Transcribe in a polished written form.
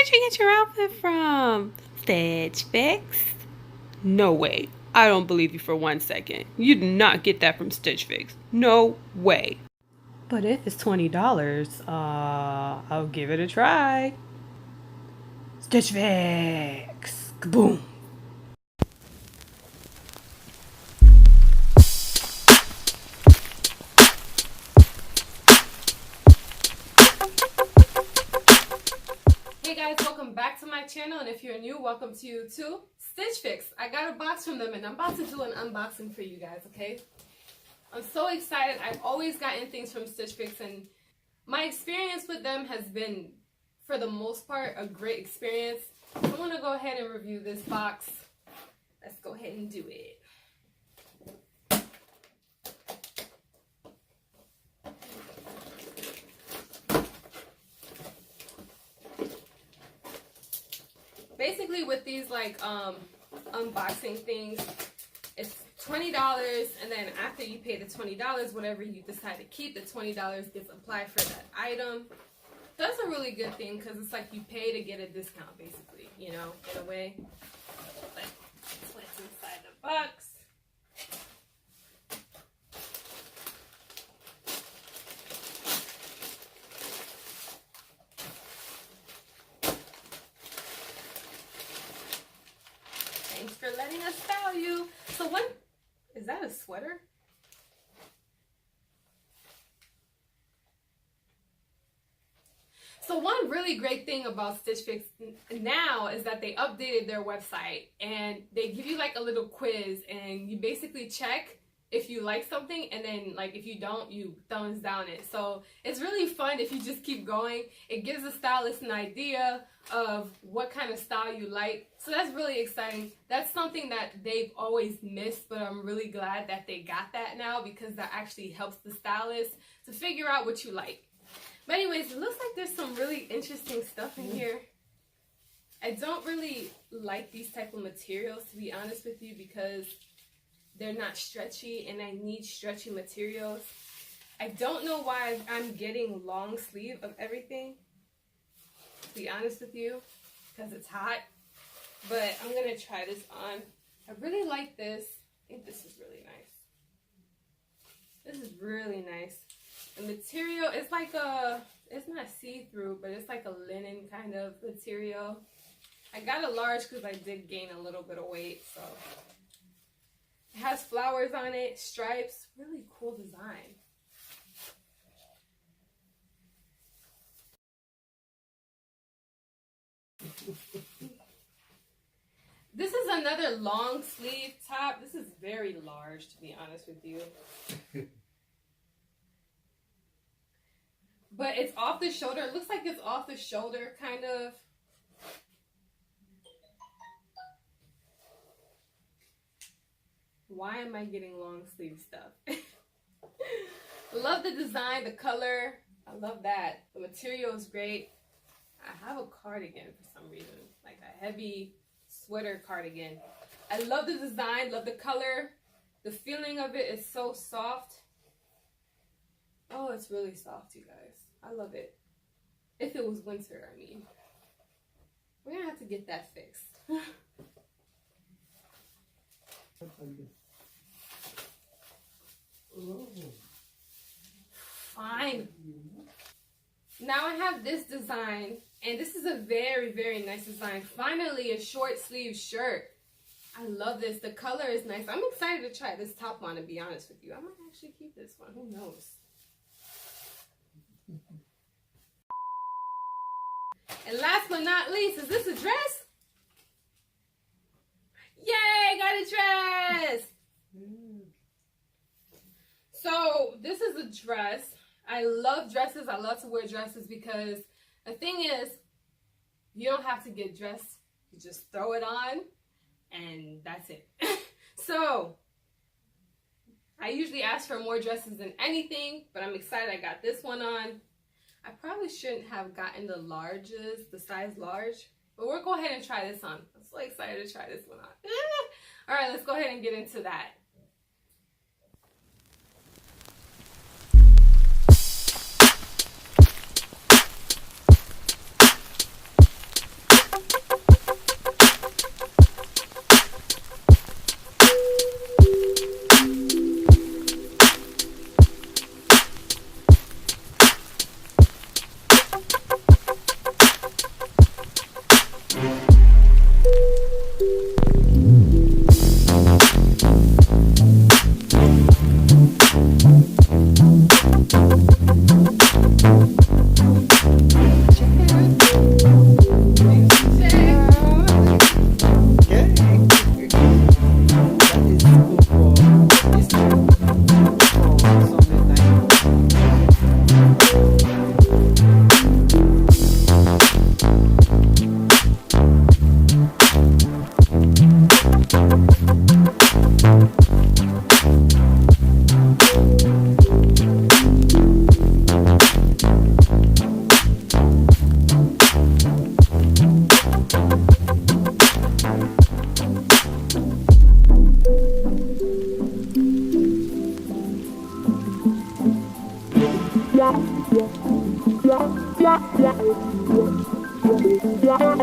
did you get your outfit from? Stitch Fix? No way. I don't believe you for 1 second. You did not get that from Stitch Fix. No way. But if it's $20, I'll give it a try. Stitch Fix. Kaboom. Hey guys, welcome back to my channel, and if you're new, welcome to Stitch Fix. I got a box from them and I'm about to do an unboxing for you guys, okay? I'm so excited. I've always gotten things from Stitch Fix, and my experience with them has been, for the most part, a great experience. So I'm gonna go ahead and review this box. Let's go ahead and do it. Basically, with these unboxing things, it's $20, and then after you pay the $20, whatever you decide to keep, the $20 gets applied for that item. That's a really good thing because it's like you pay to get a discount, basically, you know, in a way. But that's what's inside the box. Thanks for letting us style you. So is that a sweater? So one really great thing about Stitch Fix now is that they updated their website, and they give you like a little quiz, and you basically check if you like something, and then like if you don't, you thumbs down it. So it's really fun if you just keep going. It gives the stylist an idea of what kind of style you like. So that's really exciting. That's something that they've always missed, but I'm really glad that they got that now, because that actually helps the stylist to figure out what you like. But anyways, it looks like there's some really interesting stuff in here. I don't really like these type of materials, to be honest with you, because they're not stretchy, and I need stretchy materials. I don't know why I'm getting long sleeve of everything, to be honest with you, because it's hot. But I'm going to try this on. I really like this. I think this is really nice. This is really nice. The material, it's like it's not see-through, but it's like a linen kind of material. I got a large because I did gain a little bit of weight, so. It has flowers on it, stripes, really cool design. This is another long sleeve top. This is very large, to be honest with you. But it's off the shoulder. It looks like it's off the shoulder, kind of. Why am I getting long sleeve stuff? Love the design, the color. I love that. The material is great. I have a cardigan for some reason, like a heavy sweater cardigan. I love the design, love the color. The feeling of it is so soft. Oh, it's really soft, you guys. I love it. If it was winter, I mean. We're gonna have to get that fixed. Fine. Now I have this design, and this is a very, very nice design. Finally, a short sleeve shirt. I love this. The color is nice. I'm excited to try this top on, to be honest with you. I might actually keep this one. Who knows? And last but not least, is this a dress? Yay, got a dress! So this is a dress. I love dresses. I love to wear dresses because the thing is, you don't have to get dressed. You just throw it on and that's it. So I usually ask for more dresses than anything, but I'm excited I got this one on. I probably shouldn't have gotten the larges, the size large, but we'll go ahead and try this on. I'm so excited to try this one on. All right, let's go ahead and get into that. Yeah.